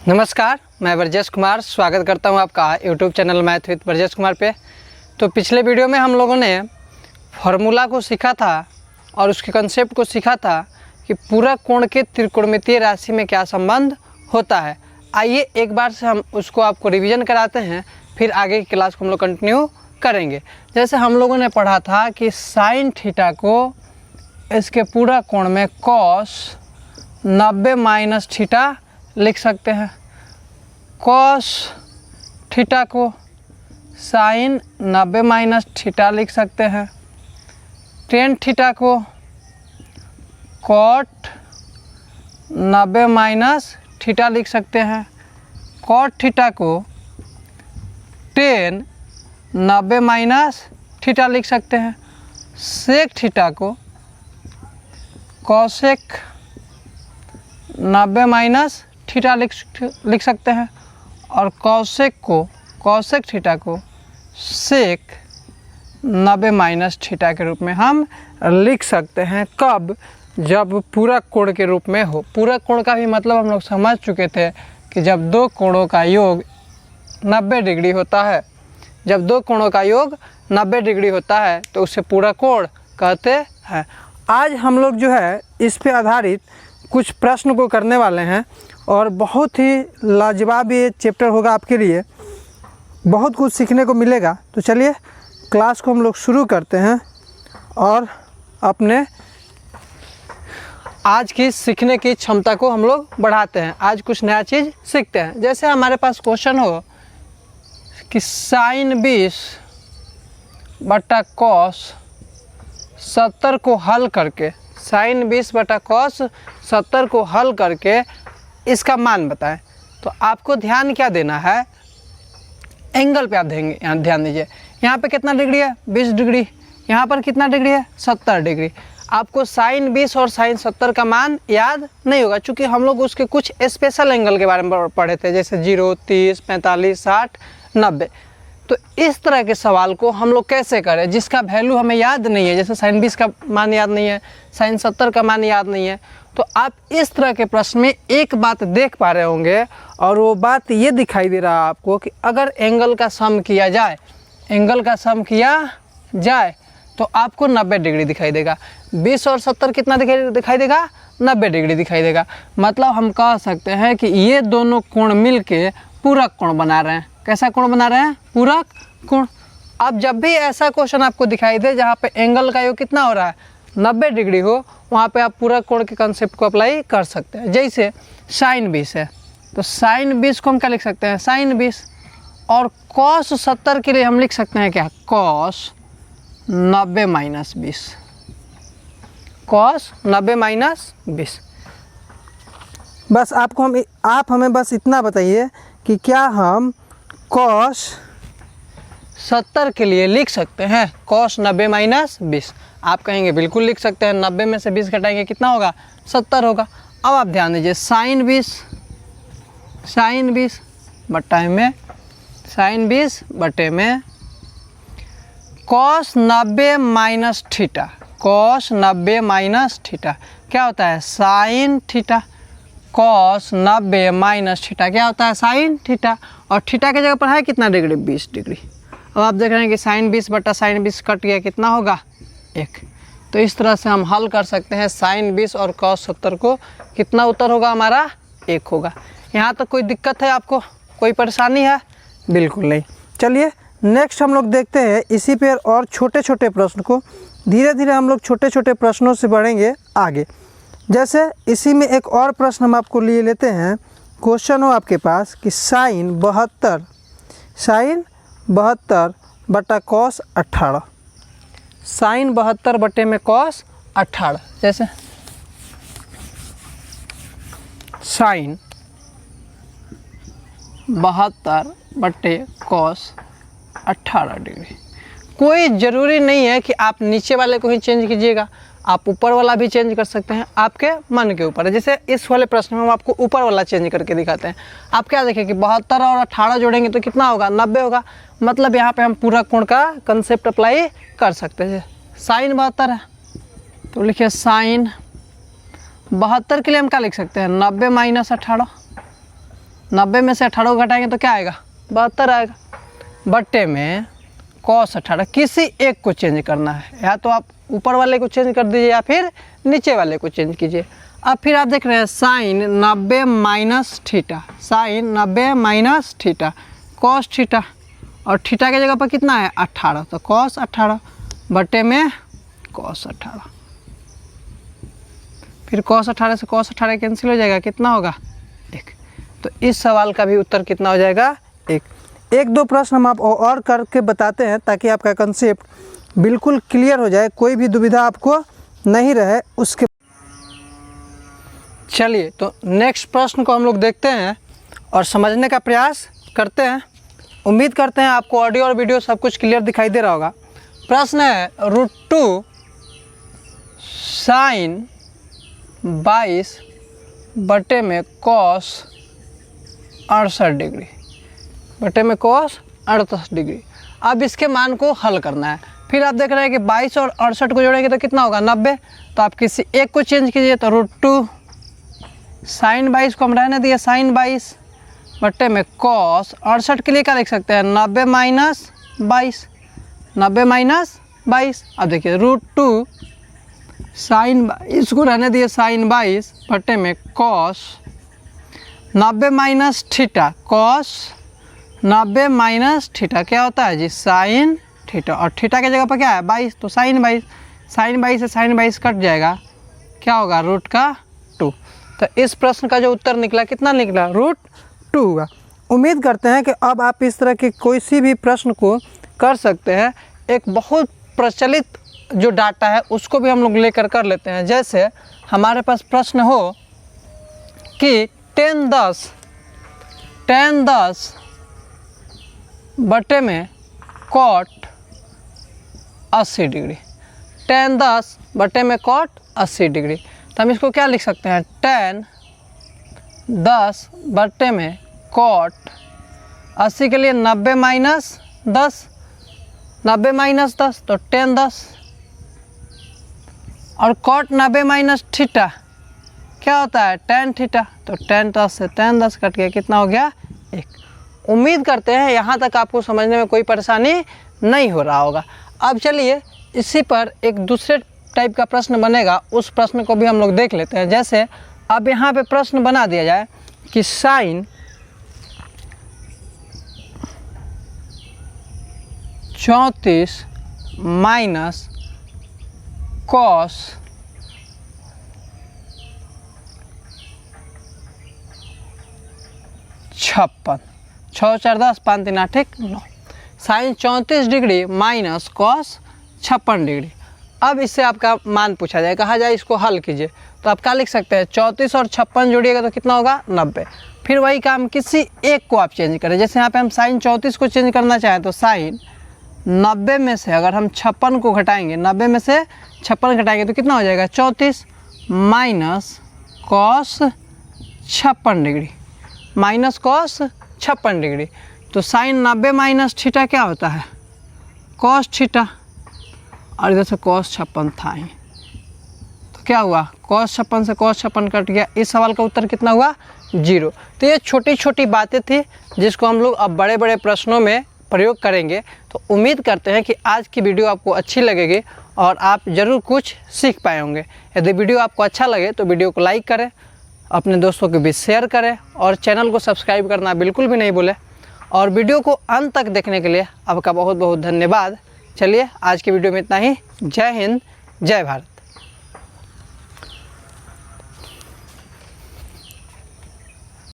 नमस्कार, मैं ब्रजेश कुमार स्वागत करता हूं आपका YouTube channel math with Brajesh Kumar पे। तो पिछले वीडियो में हम लोगों ने फार्मूला को सीखा था और उसके कंसेप्ट को सीखा था कि पूरक कोण के त्रिकोणमितीय राशि में क्या संबंध होता है। आइए एक बार से हम उसको आपको रिवीजन कराते हैं, फिर आगे की क्लास को हम लोग कंटिन्यू करेंगे। जैसे हम लोगों ने पढ़ा था कि साइन थीटा को इसके पूरक कोण में कॉस 90 माइनस थीटा लिख सकते हैं, कॉस थीटा को साइन 90 माइनस थीटा लिख सकते हैं, टेन थीटा को कॉट 90 माइनस थीटा लिख सकते हैं, कॉट थीटा को टेन 90 माइनस थीटा लिख सकते हैं, सेक थीटा को कॉसेक 90 माइनस थीटा लिख सकते हैं और कॉसेक थीटा को सेक 90 माइनस थीटा के रूप में हम लिख सकते हैं। कब? जब पूरक कोण के रूप में हो। पूरक कोण का भी मतलब हम लोग समझ चुके थे कि जब दो कोणों का योग 90 डिग्री होता है, जब दो कोणों का योग 90 डिग्री होता है तो उसे पूरक कोण कहते हैं। आज हम लोग जो है इस पे आधारित कुछ प्रश्न को करने वाले हैं और बहुत ही लाजवाब ये चैप्टर होगा आपके लिए, बहुत कुछ सीखने को मिलेगा। तो चलिए क्लास को हम लोग शुरू करते हैं और अपने आज की सीखने की क्षमता को हम लोग बढ़ाते हैं। आज कुछ नया चीज़ सीखते हैं। जैसे हमारे पास क्वेश्चन हो कि साइन 20 बटा कॉस 70 को हल करके, साइन 20 बटा कॉस 70 को हल करके इसका मान बताएं। तो आपको ध्यान क्या देना है, एंगल पे आप देंगे, यहाँ ध्यान दीजिए। यहाँ पे कितना डिग्री है? 20 डिग्री। यहाँ पर कितना डिग्री है? 70 डिग्री। आपको साइन 20 और साइन 70 का मान याद नहीं होगा, क्योंकि हम लोग उसके कुछ स्पेशल एंगल के बारे में पढ़े थे, जैसे 0, 30, 45, 60, 90। तो इस तरह के सवाल को हम लोग कैसे करें जिसका वैल्यू हमें याद नहीं है, जैसे साइन 20 का मान याद नहीं है, साइन 70 का मान याद नहीं है। तो आप इस तरह के प्रश्न में एक बात देख पा रहे होंगे और वो बात ये दिखाई दे रहा है आपको कि अगर एंगल का सम किया जाए, एंगल का सम किया जाए तो आपको 90 डिग्री दिखाई देगा। 20 और 70 कितना दिखाई देगा? 90 डिग्री दिखाई देगा। मतलब हम कह सकते हैं कि ये दोनों कोण मिल के पूरक कोण बना रहे हैं। कैसा कोण बना रहे हैं? पूरक कोण। अब जब भी ऐसा क्वेश्चन आपको दिखाई दे जहाँ पे एंगल का योग कितना हो रहा है, 90 डिग्री हो, वहाँ पे आप पूरक कोण के कंसेप्ट को अप्लाई कर सकते हैं। जैसे साइन 20 है तो साइन 20 को हम क्या लिख सकते हैं? साइन 20। और कॉस 70 के लिए हम लिख सकते हैं क्या? Cos 90 minus 20। Cos 90 minus 20। बस आप हमें बस इतना बताइए कि क्या हम कॉस 70 के लिए लिख सकते हैं कॉस 90 माइनस 20? आप कहेंगे बिल्कुल लिख सकते हैं। 90 में से 20 घटाएंगे कितना होगा? 70 होगा। अब आप ध्यान दीजिए, साइन 20 बटे में साइन 20 बटे में cos 90 minus theta, cos 90 minus theta क्या होता है? Sine theta. Cos 90 minus theta क्या होता है? Sine theta. और थीटा की जगह पर है कितना डिग्री? 20 डिग्री। अब आप देख रहे हैं कि साइन 20 बटा साइन 20 कट गया, कितना होगा? 1। तो इस तरह से हम हल कर सकते हैं साइन 20 और कॉस 70 को। कितना उत्तर होगा हमारा? 1 होगा। यहाँ तक कोई दिक्कत है आपको? कोई परेशानी है? बिल्कुल नहीं। चलिए नेक्स्ट हम लोग देखते हैं इसी पे और छोटे छोटे प्रश्न को। धीरे धीरे हम लोग छोटे छोटे प्रश्नों से बढ़ेंगे आगे। जैसे इसी में एक और प्रश्न हम आपको लिए लेते हैं। क्वेश्चन हो आपके पास कि साइन 72 बटा कॉस 18, साइन 72 बटे में कॉस 18। जैसे साइन 72 बटे कॉस 18 डिग्री। कोई ज़रूरी नहीं है कि आप नीचे वाले को ही चेंज कीजिएगा, आप ऊपर वाला भी चेंज कर सकते हैं, आपके मन के ऊपर है। जैसे इस वाले प्रश्न में हम आपको ऊपर वाला चेंज करके दिखाते हैं। आप क्या देखें कि 72 और 18 जोड़ेंगे तो कितना होगा? 90 होगा। मतलब यहाँ पे हम पूरा कोण का कंसेप्ट अप्लाई कर सकते हैं। साइन 72 है तो लिखिए साइन 72 के लिए हम क्या लिख सकते हैं 90 माइनस 18, 90 में से 18 को घटाएंगे तो क्या आएगा, 72 आएगा। बट्टे में cos 18, किसी एक को चेंज करना है, या तो आप ऊपर वाले को चेंज कर दीजिए या फिर नीचे वाले को चेंज कीजिए। अब फिर आप देख रहे हैं sine 90 minus theta, sine 90 minus theta cos theta, और थीटा की जगह पर कितना है 18, तो cos 18 बटे में cos 18। फिर cos 18 से cos 18 कैंसिल हो जाएगा, कितना होगा 1। तो इस सवाल का भी उत्तर कितना हो जाएगा 1। एक दो प्रश्न हम आप और करके बताते हैं ताकि आपका कंसेप्ट बिल्कुल क्लियर हो जाए, कोई भी दुविधा आपको नहीं रहे उसके। चलिए तो नेक्स्ट प्रश्न को हम लोग देखते हैं और समझने का प्रयास करते हैं। उम्मीद करते हैं आपको ऑडियो और वीडियो सब कुछ क्लियर दिखाई दे रहा होगा। प्रश्न है √2 साइन 22 बटे में cos 68 डिग्री, बटे में cos 68 डिग्री। अब इसके मान को हल करना है। फिर आप देख रहे हैं कि 22 और 68 को जोड़ेंगे तो कितना होगा 90, तो आप किसी एक को चेंज कीजिए। तो √2 साइन 22 को हम रहने दिए साइन 22 बटे में cos 68 के लिए क्या लिख सकते हैं 90 माइनस 22, 90 माइनस 22। अब देखिए √2 साइन 22 को रहने दिए साइन 22 बटे में cos 90 minus theta, cos 90 minus theta क्या होता है जी साइन थीटा, और थीटा की जगह पर क्या है 22, तो साइन 22, साइन 22 से साइन 22 कट जाएगा, क्या होगा √2। तो इस प्रश्न का जो उत्तर निकला कितना निकला √2 होगा। उम्मीद करते हैं कि अब आप इस तरह के कोई सी भी प्रश्न को कर सकते हैं। एक बहुत प्रचलित जो डाटा है उसको भी हम लोग लेकर कर लेते हैं। जैसे हमारे पास प्रश्न हो कि 10-10 बटे में cot 80 डिग्री, 10-10 बटे में cot 80 डिग्री। तो हम इसको क्या लिख सकते हैं 10-10 बटे में cot 80 के लिए 90 माइनस 10, 90 माइनस 10 तो 10-10, और cot 90 माइनस थीटा क्या होता है tan थीटा, तो tan10 से tan10 कट गया, कितना हो गया 1। उम्मीद करते हैं यहाँ तक आपको समझने में कोई परेशानी नहीं हो रहा होगा। अब चलिए इसी पर एक दूसरे टाइप का प्रश्न बनेगा, उस प्रश्न को भी हम लोग देख लेते हैं। जैसे अब यहाँ पे प्रश्न बना दिया जाए कि sine 34 minus cos 56, 6 4 10 5 3 8 9, sine 34 degree minus cos 56 degree. अब इससे आपका मान पूछा जाए, कहा जाए इसको हल कीजिए, तो आप क्या लिख सकते हैं 34 और 56 जोड़िएगा तो कितना होगा 90। फिर वही काम किसी एक को आप चेंज करें। जैसे यहाँ पे हम साइन 34 को चेंज करना चाहें तो साइन 90 में से अगर हम 56 को घटाएंगे, 90 में से 56 घटाएंगे तो कितना हो जाएगा 34 minus cos 56 degree, minus cos 56 degree. तो साइन 90 माइनस थीटा क्या होता है cos थीटा, और इधर से cos 56 था ही, तो क्या हुआ cos 56 से cos 56 कट गया। इस सवाल का उत्तर कितना हुआ 0। तो ये छोटी छोटी बातें थी जिसको हम लोग अब बड़े बड़े प्रश्नों में प्रयोग करेंगे। तो उम्मीद करते हैं कि आज की वीडियो आपको अच्छी लगेगी और आप ज़रूर कुछ सीख पाए होंगे। यदि वीडियो आपको अच्छा लगे तो वीडियो को लाइक करें, अपने दोस्तों के बीच शेयर करें और चैनल को सब्सक्राइब करना बिल्कुल भी नहीं भूलें। और वीडियो को अंत तक देखने के लिए आपका बहुत बहुत धन्यवाद। चलिए आज की वीडियो में इतना ही। जय हिंद, जय भारत।